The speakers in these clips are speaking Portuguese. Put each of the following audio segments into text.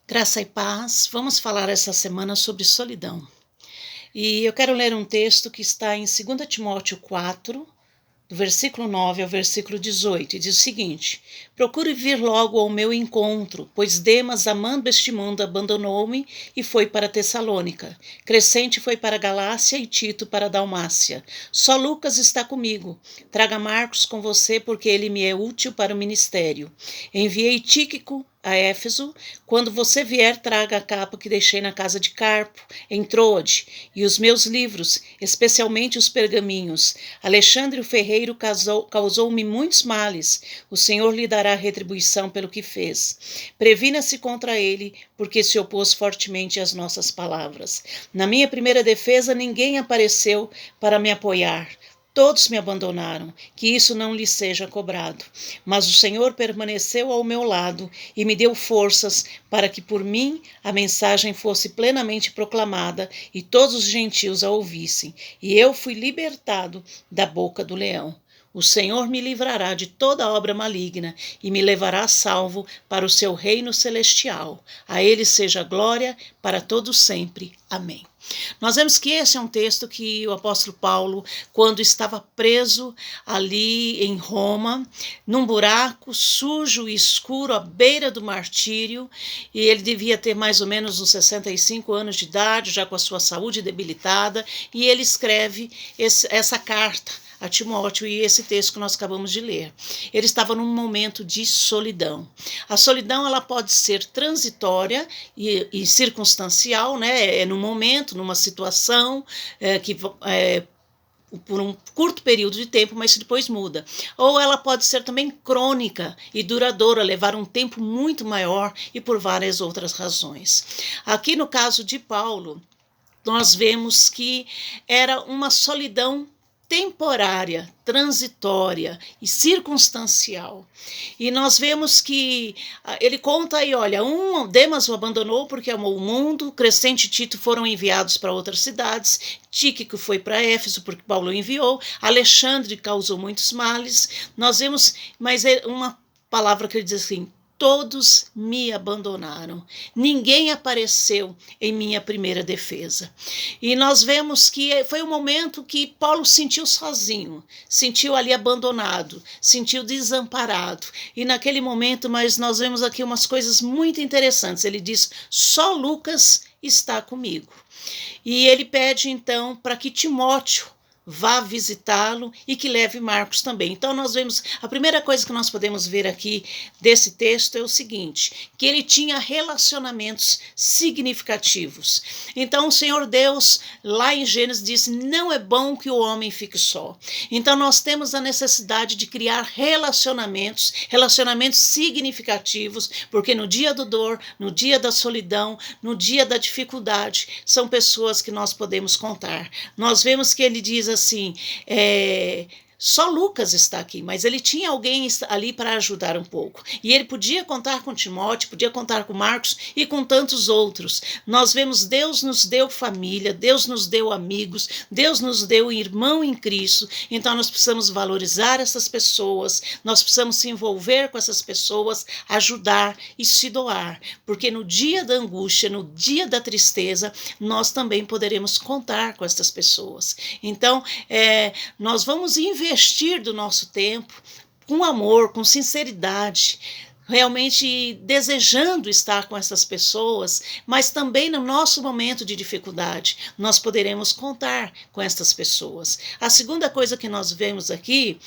Graça e paz, vamos falar essa semana sobre solidão. E eu quero ler um texto que está em 2 Timóteo 4, do versículo 9 ao versículo 18, e diz o seguinte: Procure vir logo ao meu encontro, pois Demas, amando este mundo, abandonou-me e foi para Tessalônica. Crescente foi para Galácia e Tito para Dalmácia. Só Lucas está comigo. Traga Marcos com você, porque ele me é útil para o ministério. Enviei Tíquico a Éfeso. Quando você vier, traga a capa que deixei na casa de Carpo, em Troade, e os meus livros, especialmente os pergaminhos. Alexandre o ferreiro causou-me muitos males. O Senhor lhe dará retribuição pelo que fez. Previna-se contra ele, porque se opôs fortemente às nossas palavras. Na minha primeira defesa, ninguém apareceu para me apoiar. Todos me abandonaram, que isso não lhe seja cobrado. Mas o Senhor permaneceu ao meu lado e me deu forças para que por mim a mensagem fosse plenamente proclamada e todos os gentios a ouvissem. E eu fui libertado da boca do leão. O Senhor me livrará de toda obra maligna e me levará salvo para o seu reino celestial. A ele seja glória para todo sempre. Amém. Nós vemos que esse é um texto que o apóstolo Paulo, quando estava preso ali em Roma, num buraco sujo e escuro, à beira do martírio, e ele devia ter mais ou menos uns 65 anos de idade, já com a sua saúde debilitada, e ele escreve essa carta a Timóteo e esse texto que nós acabamos de ler. Ele estava num momento de solidão. A solidão ela pode ser transitória e circunstancial, né? É no momento, numa situação por um curto período de tempo, mas depois muda. Ou ela pode ser também crônica e duradoura, levar um tempo muito maior e por várias outras razões. Aqui no caso de Paulo, nós vemos que era uma solidão temporária, transitória e circunstancial. E nós vemos que ele conta aí, olha, Demas o abandonou porque amou o mundo, Crescente e Tito foram enviados para outras cidades, Tíquico foi para Éfeso porque Paulo enviou, Alexandre causou muitos males. Nós vemos, mas é uma palavra que ele diz assim: todos me abandonaram. Ninguém apareceu em minha primeira defesa. E nós vemos que foi um momento que Paulo sentiu sozinho, sentiu ali abandonado, sentiu desamparado. E naquele momento, mas nós vemos aqui umas coisas muito interessantes. Ele diz: só Lucas está comigo. E ele pede então para que Timóteo vá visitá-lo e que leve Marcos também. Então nós vemos, a primeira coisa que nós podemos ver aqui desse texto é o seguinte, que ele tinha relacionamentos significativos. Então o Senhor Deus, lá em Gênesis, disse: não é bom que o homem fique só. Então nós temos a necessidade de criar relacionamentos significativos, porque no dia do dor, no dia da solidão, no dia da dificuldade, são pessoas que nós podemos contar. Nós vemos que ele diz assim, só Lucas está aqui, mas ele tinha alguém ali para ajudar um pouco. E ele podia contar com Timóteo, podia contar com Marcos e com tantos outros. Nós vemos Deus nos deu família, Deus nos deu amigos, Deus nos deu irmão em Cristo. Então nós precisamos valorizar essas pessoas, nós precisamos se envolver com essas pessoas, ajudar e se doar. Porque no dia da angústia, no dia da tristeza, nós também poderemos contar com essas pessoas. Então, nós vamos investir do nosso tempo com amor, com sinceridade, realmente desejando estar com essas pessoas, mas também no nosso momento de dificuldade, nós poderemos contar com essas pessoas. A segunda coisa que nós vemos aqui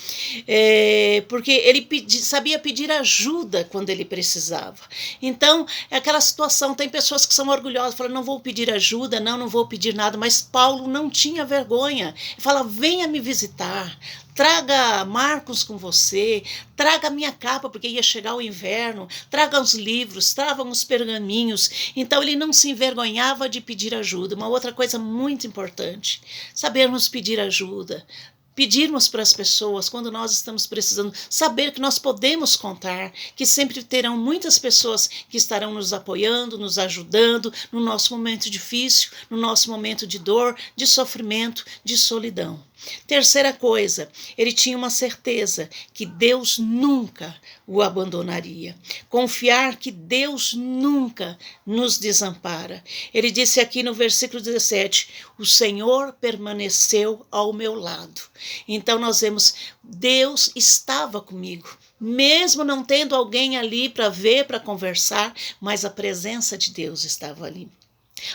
é porque ele sabia pedir ajuda quando ele precisava. Então, é aquela situação, tem pessoas que são orgulhosas, falam: não vou pedir ajuda, não vou pedir nada, mas Paulo não tinha vergonha. Ele fala: venha me visitar, traga Marcos com você, traga a minha capa, porque ia chegar o inverno, traga os livros, traga os pergaminhos. Então ele não se envergonhava de pedir ajuda. Uma outra coisa muito importante, sabermos pedir ajuda. Pedirmos para as pessoas, quando nós estamos precisando, saber que nós podemos contar, que sempre terão muitas pessoas que estarão nos apoiando, nos ajudando no nosso momento difícil, no nosso momento de dor, de sofrimento, de solidão. Terceira coisa, ele tinha uma certeza que Deus nunca o abandonaria. Confiar que Deus nunca nos desampara. Ele disse aqui no versículo 17, o Senhor permaneceu ao meu lado. Então nós vemos, Deus estava comigo. Mesmo não tendo alguém ali para ver, para conversar, mas a presença de Deus estava ali.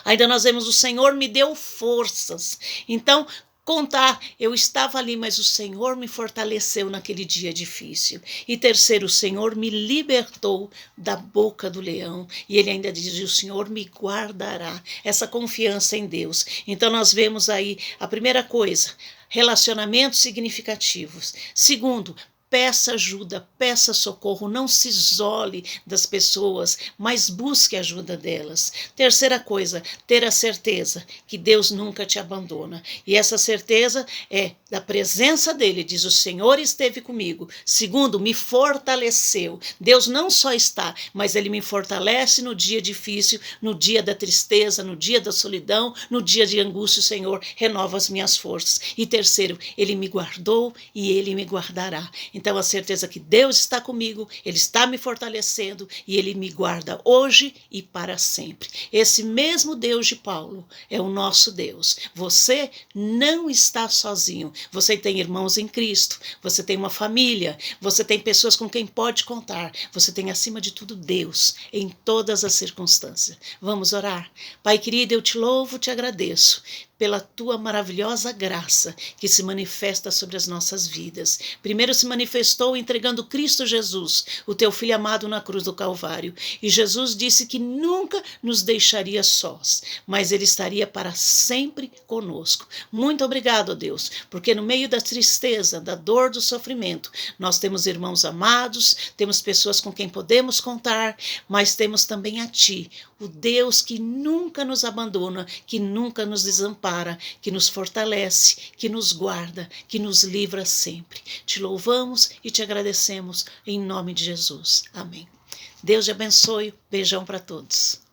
Ainda nós vemos, o Senhor me deu forças. Então, contar, eu estava ali, mas o Senhor me fortaleceu naquele dia difícil. E terceiro, o Senhor me libertou da boca do leão. E ele ainda diz, o Senhor me guardará. Essa confiança em Deus. Então nós vemos aí, a primeira coisa, relacionamentos significativos. Segundo, peça ajuda, peça socorro, não se isole das pessoas, mas busque a ajuda delas. Terceira coisa, ter a certeza que Deus nunca te abandona. E essa certeza é da presença dele, diz o Senhor esteve comigo. Segundo, me fortaleceu. Deus não só está, mas ele me fortalece no dia difícil, no dia da tristeza, no dia da solidão, no dia de angústia, o Senhor renova as minhas forças. E terceiro, ele me guardou e ele me guardará. Então, a certeza que Deus está comigo, ele está me fortalecendo e ele me guarda hoje e para sempre. Esse mesmo Deus de Paulo é o nosso Deus. Você não está sozinho. Você tem irmãos em Cristo, você tem uma família, você tem pessoas com quem pode contar. Você tem, acima de tudo, Deus em todas as circunstâncias. Vamos orar? Pai querido, eu te louvo, te agradeço pela tua maravilhosa graça que se manifesta sobre as nossas vidas. Primeiro se manifestou entregando Cristo Jesus, o teu Filho amado na cruz do Calvário. E Jesus disse que nunca nos deixaria sós, mas ele estaria para sempre conosco. Muito obrigado, Deus, porque no meio da tristeza, da dor, do sofrimento, nós temos irmãos amados, temos pessoas com quem podemos contar, mas temos também a Ti, o Deus que nunca nos abandona, que nunca nos desampara, que nos fortalece, que nos guarda, que nos livra sempre. Te louvamos e te agradecemos em nome de Jesus. Amém. Deus te abençoe. Beijão para todos.